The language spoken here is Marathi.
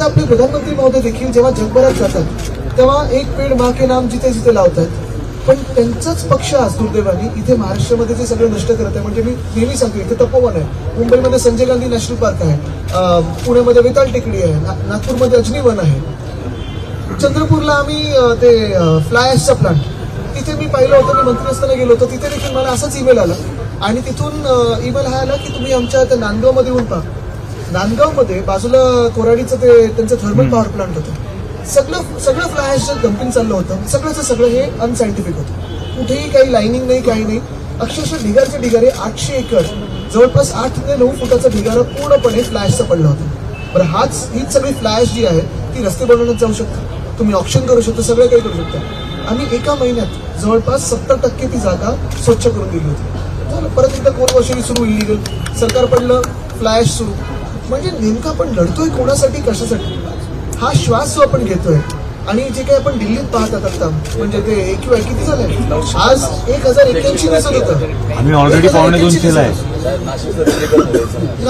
आता आपले प्रधानमंत्री महोदय देखील जेव्हा जगभरात जातात तेव्हा एक पेड माँ के नाम जिथे जिथे लावतात, पण त्यांचाच पक्ष आज दुर्दैवाने इथे महाराष्ट्रामध्ये जे सगळं नष्ट करत आहे. म्हणजे मी नेहमी सांगतो, इथे तपोवन आहे, मुंबईमध्ये संजय गांधी नॅशनल पार्क आहे, पुण्यामध्ये वेताळ टेकडी आहे, नागपूरमध्ये अजनीवन आहे, चंद्रपूरला आम्ही ते फ्लाय ॲशचा प्लांट तिथे मी पाहिलं होतं. मी मंत्री असताना गेलो होतो, तिथे देखील मला असाच ईमेल आला आणि तिथून ईमेल हा आला की तुम्ही आमच्या त्या नांदगावमध्ये येऊन पहा. नांदगावमध्ये बाजूला कोराडीचं ते त्यांचं थर्मल पॉवर प्लांट होतं. सगळं फ्लाय ॲशचं डम्पिंग चाललं होतं. सगळं हे अनसायंटिफिक होतं. कुठेही काही लाईनिंग नाही, काही नाही. अक्षरशः ढिगारचे ढिगारे 800 एकर जवळपास 8 ते 9 फुटाचा ढिगारा पूर्णपणे फ्लाय ॲशचा पडला होता. बरं, हीच सगळी फ्लाय ॲश जी आहे ती रस्ते बनवण्यात जाऊ शकते, तुम्ही ऑप्शन करू शकता, सगळं काही करू शकता. आम्ही एका महिन्यात जवळपास 70% ती जागा स्वच्छ करून दिली होती. झालं, परत एकदा कोलवशेरी सुरू, इलिगल सरकार पडलं, फ्लाय ॲश सुरू. म्हणजे नेमकं आपण लढतोय कोणासाठी, कशासाठी? हा श्वास जो आपण घेतोय आणि जे काही आपण दिल्लीत पाहतात आता, म्हणजे ते AQI किती झालंय आज 1081 दिसत होतं. आम्ही ऑलरेडी 1.2 केलाय.